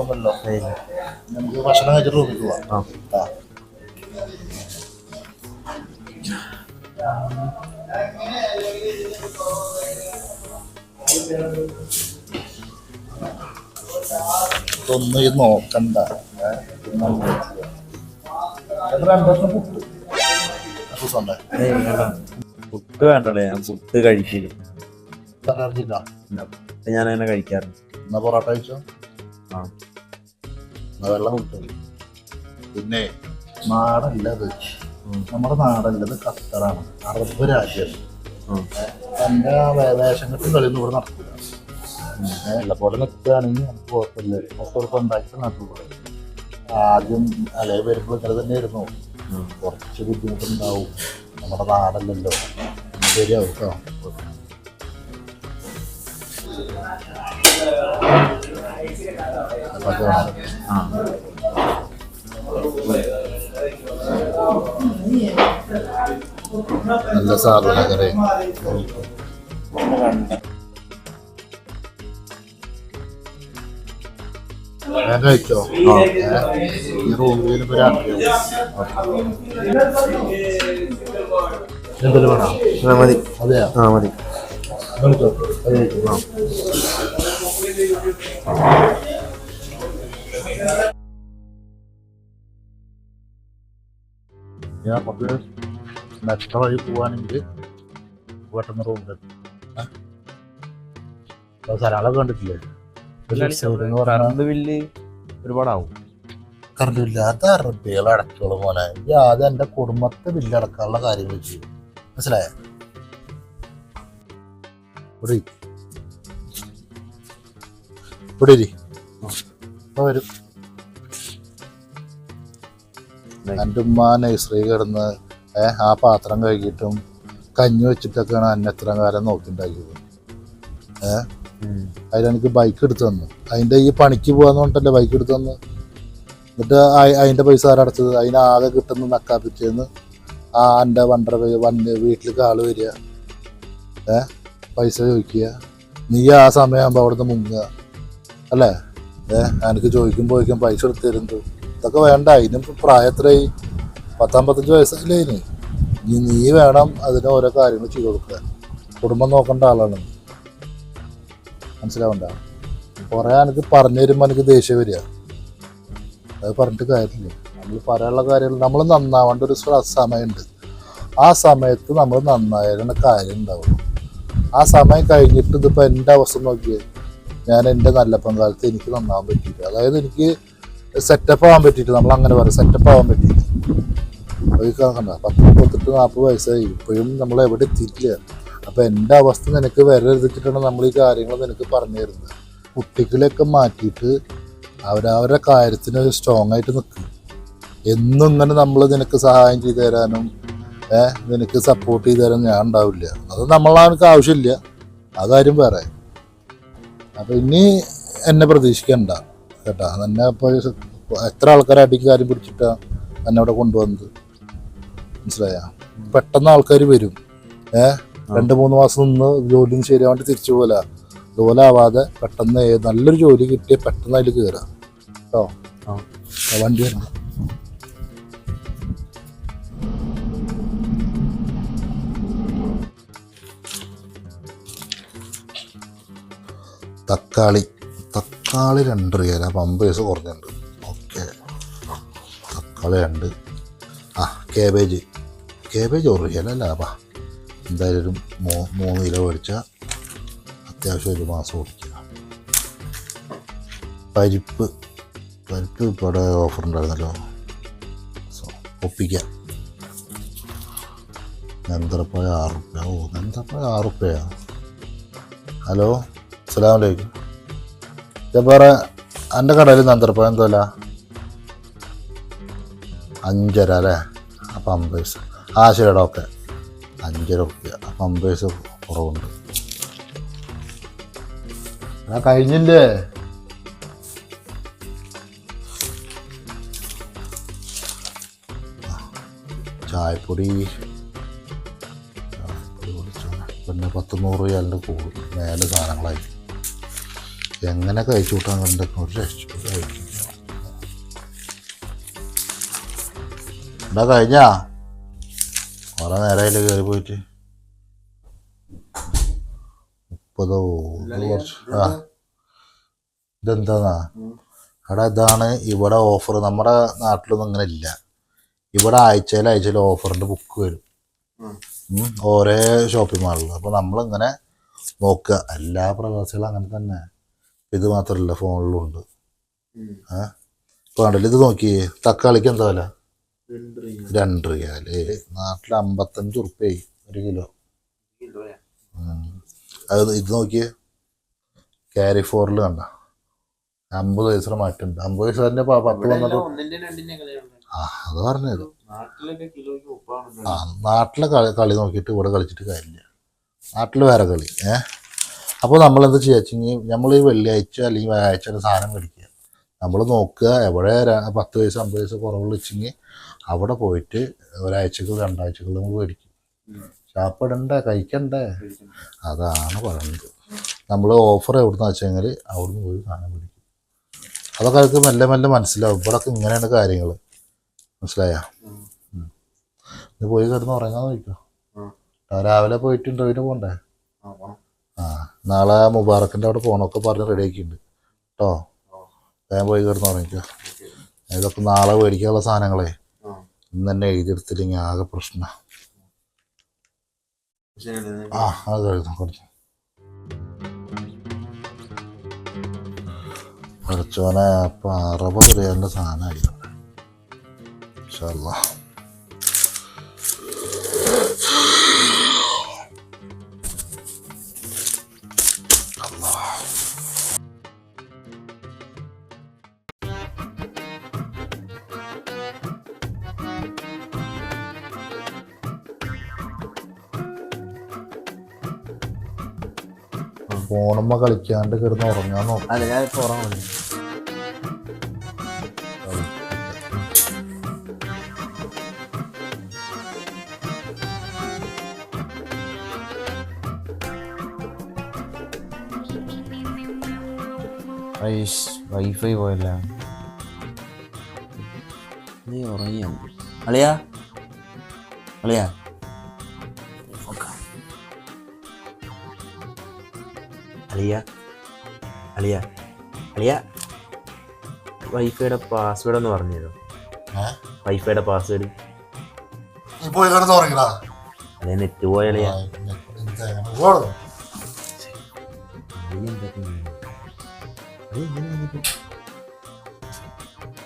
കുഴപ്പമൊന്നുമില്ലോ. നമുക്ക് ഭക്ഷണം കഴിച്ചിട്ട് റൂമിൽ പോവാം. ഇതൊന്നും ഇത് നോക്കണ്ട. പുട്ട് വേണ്ടല്ലേ, ഞാൻ പുട്ട് കഴിക്കില്ല. ഞാൻ അങ്ങനെ കഴിക്കാറുണ്ട്. എന്നാ പൊറോട്ട കഴിച്ചോ. വെള്ളം കിട്ടും. പിന്നെ നാടല്ലത്, നമ്മുടെ നാടല്ലത് ഖത്തറാണ്, അറബ് രാജ്യം. തൻ്റെ വേഷം കെട്ടി കളിയൊന്നും ഇവിടെ നടക്കില്ല. എല്ലാം പോലെ നിൽക്കുകയാണെങ്കിൽ നമുക്ക് കുഴപ്പമില്ല. മൊത്തം ഉണ്ടാക്കി നടത്തുള്ളൂ. ആദ്യം അലേ വരുമ്പോൾ ഇങ്ങനെ തന്നെയായിരുന്നു. കുറച്ച് ബുദ്ധിമുട്ടുണ്ടാവും, നമ്മുടെ നാടല്ലല്ലോ. ശരിയാവും കേട്ടോ. നല്ല സാധനങ്ങളെ കഴിച്ചോ. ഈ റൂമിൽ രാത്രി എന്തെങ്കിലും വേണം. മതി. അതെയാ? മതി. നമുക്ക് നെക്സ്റ്റ് വഴി പോവാണെങ്കിൽ പെട്ടെന്ന് റൂമിലെത്തും. സ്ഥലങ്ങളൊക്കെ കണ്ടിട്ടില്ലേ? കറണ്ട് ബില്ല് ഒരുപാടാവും. കറണ്ട് ബില്ല് അത് അറബികൾ അടച്ചോളൂ പോലെ. ഈ ആദ്യം എൻ്റെ കുടുംബത്തെ ബില്ല് അടക്കാനുള്ള കാര്യങ്ങൾ ചെയ്യും. മനസ്സിലായ? ഇവിടെ വരും. എൻ്റെ ഉമ്മ നഴ്സറി കിടന്ന് ആ പാത്രം കഴുകിയിട്ടും കഞ്ഞി വെച്ചിട്ടൊക്കെയാണ് എന്നെ എത്ര കാലം നോക്കിണ്ടാക്കിയത്. അതിലെനിക്ക് ബൈക്ക് എടുത്തു തന്നു. അതിൻ്റെ ഈ പണിക്ക് പോകാന്ന് പറഞ്ഞിട്ടല്ലേ ബൈക്ക് എടുത്തു തന്നു. എന്നിട്ട് അതിൻ്റെ പൈസ ആരടച്ചത്? അതിനാകെ കിട്ടുന്ന നക്കാപ്പിച്ചേന്ന് എൻ്റെ വീട്ടിലേക്ക് ആള് വരിക, പൈസ ചോദിക്കുക. നീ ആ സമയമാകുമ്പോൾ അവിടുന്ന് മുങ്ങുക അല്ലേ? എനിക്ക് ചോദിക്കുമ്പോഴേക്കും പൈസ എടുത്ത് തരുന്നു. ഇതൊക്കെ വേണ്ട. അതിനും പ്രായത്രയായി, 10-55 വയസ്സായില്ലേ അതിന്. നീ വേണം അതിന് ഓരോ കാര്യങ്ങൾ ചെയ്ത് കൊടുക്കുക. കുടുംബം നോക്കേണ്ട ആളാണ്. മനസ്സിലാവണ്ട? കുറേ എനിക്ക് പറഞ്ഞു തരുമ്പോൾ എനിക്ക് ദേഷ്യം വരിക. അത് പറഞ്ഞിട്ട് കാര്യമില്ല. നമ്മൾ പറയാനുള്ള കാര്യങ്ങൾ നമ്മൾ നന്നാവേണ്ട ഒരു സമയമുണ്ട്. ആ സമയത്ത് നമ്മൾ നന്നായാലും കാര്യം ഉണ്ടാവുള്ളൂ. ആ സമയം കഴിഞ്ഞിട്ട് ഇതിപ്പോൾ എൻ്റെ അവസ്ഥ നോക്കിയത്, ഞാൻ എൻ്റെ നല്ല പങ്കാലത്ത് എനിക്ക് നന്നാവാൻ പറ്റിയില്ല. അതായത് എനിക്ക് സെറ്റപ്പ് ആവാൻ പറ്റിയിട്ട്, നമ്മൾ അങ്ങനെ പറയും, സെറ്റപ്പ് ആവാൻ പറ്റിയിട്ട്. അത് കണ്ട 30-40 വയസ്സായി, ഇപ്പോഴും നമ്മൾ എവിടെ എത്തിയിട്ടില്ല. അപ്പോൾ എൻ്റെ അവസ്ഥ നിനക്ക് വരരുതിച്ചിട്ടാണ് നമ്മൾ ഈ കാര്യങ്ങൾ നിനക്ക് പറഞ്ഞു തരുന്നത്. കുട്ടികളെയൊക്കെ മാറ്റിയിട്ട് അവരവരുടെ കാര്യത്തിന് സ്ട്രോങ് ആയിട്ട് നിൽക്കും. എന്നും ഇങ്ങനെ നമ്മൾ നിനക്ക് സഹായം ചെയ്തു തരാനും നിനക്ക് സപ്പോർട്ട് ചെയ്തു തരാനും ഞാൻ ഉണ്ടാവില്ല. അത് നമ്മളവർക്ക് ആവശ്യമില്ല. ആ കാര്യം വേറെ. അപ്പം ഇനി എന്നെ പ്രതീക്ഷിക്കണ്ട കേട്ടാ. എന്നെ ഇപ്പോൾ എത്ര ആൾക്കാരെ അടിക്ക് കാര്യം പിടിച്ചിട്ടാണ് എന്നെ അവിടെ കൊണ്ടുവന്നത്. മനസ്സിലായ? പെട്ടെന്ന് ആൾക്കാർ വരും. 2-3 മാസം നിന്ന് ജോലിയും ശരിയാവാണ്ട് തിരിച്ചു പോലെ. അതുപോലെ ആവാതെ പെട്ടെന്ന് നല്ലൊരു ജോലി കിട്ടിയ പെട്ടെന്ന് അതിൽ കയറാം കേട്ടോ. വണ്ടി വരണം. തക്കാളി 2 റിയാൽ. 50 പൈസ കുറഞ്ഞിട്ടുണ്ട്. ഓക്കെ, തക്കാളി 2. കേബേജ് 1 റിയാലല്ല. എന്തായാലും ഒരു 3 കിലോ മേടിച്ചാൽ അത്യാവശ്യം ഒരു മാസം ഓടിക്കുക. പരിപ്പ് ഇപ്പോൾ ഇവിടെ ഓഫർ ഉണ്ടായിരുന്നല്ലോ, ഒപ്പിക്കാം. നേന്ത്രപ്പഴം 6 രൂപ. നേന്ത്രപ്പഴം 6 രൂപയാ. ഹലോ, അസ്സലാമു അലൈക്കും. ഇതേപോലെ എൻ്റെ കടയിൽ നേന്ത്രപ്പഴം എന്തല്ല 5.5 അല്ലേ? അപ്പം 50 പൈസ. ശരിടാ, ഓക്കെ. 5 രൂപ. അപ്പം 50 പൈസ കുറവുണ്ട്. കഴിഞ്ഞില്ലേ? ചായപ്പൊടി പിന്നെ 100 റിയാലിൻ്റെ കൂടുതൽ മേലെ സാധനങ്ങളായി. എങ്ങനെ കഴിച്ചു കൂട്ടാൻ കണ്ടൊക്കെ ഒരു രക്ഷ എന്താ കഴിഞ്ഞാ കുറെ നേരമായില്ലേ കയറി പോയിട്ട് 30 വർഷം. ആ ഇതെന്താന്നാ എടാ ഇതാണ് ഇവിടെ ഓഫർ. നമ്മുടെ നാട്ടിലൊന്നും അങ്ങനെ ഇല്ല. ഇവിടെ ആഴ്ചയിൽ ഓഫറിൻ്റെ ബുക്ക് വരും ഓരോ ഷോപ്പിംഗ് മാളിൽ. അപ്പോൾ നമ്മളിങ്ങനെ നോക്കുക. എല്ലാ പ്രവാസികളും അങ്ങനെ തന്നെ. ഇത് മാത്രമല്ല ഫോണിലും ഉണ്ട്. ഇപ്പോൾ കണ്ടില്ല ഇത് നോക്കിയേ. തക്കാളിക്ക് എന്താ വില? 2 റിയാല്. നാട്ടിൽ 55 ഉറുപ്പ്യായി 1 കിലോ. അത് ഇത് നോക്കിയേ. ക്യാരി ഫോറിൽ കണ്ട 50 പൈസ മാറ്റുണ്ട്. 50 പൈസൻ്റെ 10 വന്നിട്ട് അത് പറഞ്ഞത്. നാട്ടിലെ കളി നോക്കിയിട്ട് ഇവിടെ കളിച്ചിട്ട് കാര്യമില്ല. നാട്ടിൽ വേറെ കളി. അപ്പോൾ നമ്മളെന്താ ചെയ്യുക വെച്ചെങ്കിൽ നമ്മൾ ഈ വെള്ളിയാഴ്ച അല്ലെങ്കിൽ വ്യാഴാഴ്ച സാധനം മേടിക്കുക. നമ്മൾ നോക്കുക എവിടെ 10 പൈസ 50 പൈസ കുറവുള്ള വെച്ചെങ്കിൽ അവിടെ പോയിട്ട് ഒരാഴ്ചകൾ 2 ആഴ്ചകൾ നമ്മൾ മേടിക്കും. ഷാപ്പിടണ്ടേ, കഴിക്കണ്ടേ? അതാണ് പറയുന്നത്. നമ്മൾ ഓഫർ എവിടുന്ന് വെച്ചെങ്കിൽ അവിടുന്ന് പോയി സാധനം മേടിക്കും. അതൊക്കെ അവർക്ക് മെല്ലെ മെല്ലെ മനസ്സിലാവും. ഇവിടെയൊക്കെ ഇങ്ങനെയാണ് കാര്യങ്ങൾ. മനസ്സിലായ? ഇത് പോയി കിടന്ന് ഉറങ്ങാൻ നോക്കിക്കോ. രാവിലെ പോയിട്ട് ഇന്റർവ്യൂവിന് പോകണ്ടേ? നാളെ മുബാറക്കിൻ്റെ അവിടെ പോകണമൊക്കെ പറഞ്ഞ് റെഡി ആക്കിയിട്ടുണ്ട് കേട്ടോ. ഞാൻ പോയി കിടന്ന് ഉറങ്ങിക്കോ. ഇതൊക്കെ നാളെ മേടിക്കാനുള്ള സാധനങ്ങളെ ഇന്ന് തന്നെ എഴുതിയെടുത്തില്ലെങ്കിൽ ആകെ പ്രശ്നം. അത് കഴിഞ്ഞു കുറച്ച് കുറച്ചോനെ. 60 രൂപേൻ്റെ സാധനമായിരുന്നു. ഇൻഷാല്ലാ ഫോണുമ്മ കളിക്കാണ്ട് കിടന്ന് ഉറങ്ങാൻ നോക്കാം. അല്ല ഞാൻ ഇപ്പോൾ ഉറങ്ങുന്നു. വൈഫൈ പോയല്ല. നീ ഉറങ്ങിയ അളിയാ അളിയാ അളിയ അളിയ അളിയ വൈഫൈയുടെ പാസ്വേഡ് ഒന്ന് പറഞ്ഞു തരുമോ? വൈഫൈയുടെ പാസ്വേഡ്. അതെ നെറ്റ് പോയളിയ.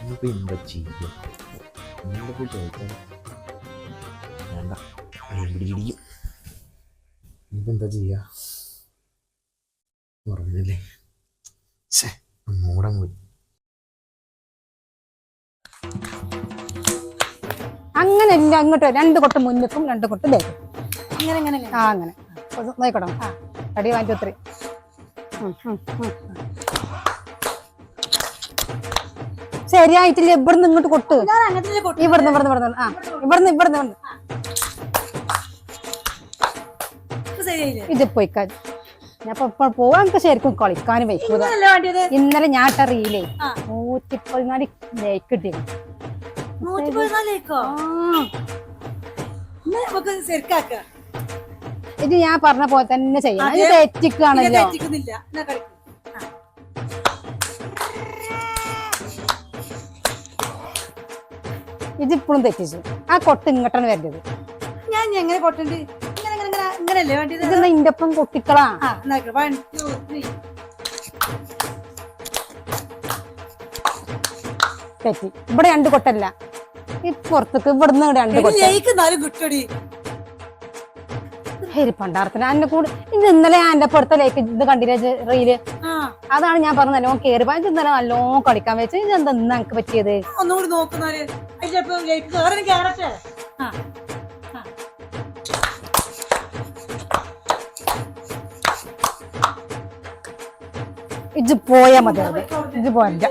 ഇനിയിപ്പോ എന്താ ചെയ്യുക? പോയി ചോദിച്ചാൽ വേണ്ട, പിടിക്കും. ഇനിയിപ്പോ എന്താ ചെയ്യുക? പറഞ്ഞല്ലേ മൂടാൻ പോയി. അങ്ങനെയല്ല, അങ്ങോട്ട് 2 കൊട്ട് മുന്നിക്കും 2 കൊട്ട് ബേക്കും. അങ്ങനെ നോക്കട്ടെ. അടി വാങ്ങിച്ചു 3. ശരിയായിട്ടില്ല. ഇവിടുന്ന് ഇങ്ങോട്ട് കൊട്ട്. ഇവിടുന്ന് ഇത് പോയിക്കാൻ ഞാൻ പോവാൻ എനിക്ക് ശരിക്കും കളിക്കാനും വയ്ക്കൂല. ഇന്നലെ ഞാൻ റീലേ 114 ലൈക്ക് കിട്ടിയത്. ഇത് ഞാൻ പറഞ്ഞ പോലെ തന്നെ ചെയ്യണം. ഇത് തെറ്റിക്കുകയാണല്ലോ. ഇതിപ്പോഴും തെറ്റിച്ചു. ആ കൊട്ട് ഇങ്ങോട്ടാണ് വരേണ്ടത്. ഞാൻ എങ്ങനെ കൊട്ടുണ്ട്? ഇങ്ങനല്ലേ വേണ്ടത്? ഇത് ഇന്റെ ഒപ്പം കുട്ടിക്കളാ. തെറ്റി. ഇവിടെ 2 കൊട്ടല്ല, ഈ പുറത്തേക്ക് ഇവിടുന്ന് 2 കൊട്ടി. പണ്ടാർത്തിന് എന്നെ കൂടെ ഇത് ഇന്നലെ എന്റെ പുറത്തെ ലേക്ക് ഇത് കണ്ടില്ലേ റീല്? അതാണ് ഞാൻ പറഞ്ഞത്. നല്ലോണം കേറി പോയി ഇന്നലെ നല്ലോണം കളിക്കാൻ വെച്ച്. ഇതെന്താ ഇന്ന് എനിക്ക് പറ്റിയത്? ഒന്നുകൂടി നോക്കുന്നവര് ഇത് പോയാ മതി. ഇത് പോരാ.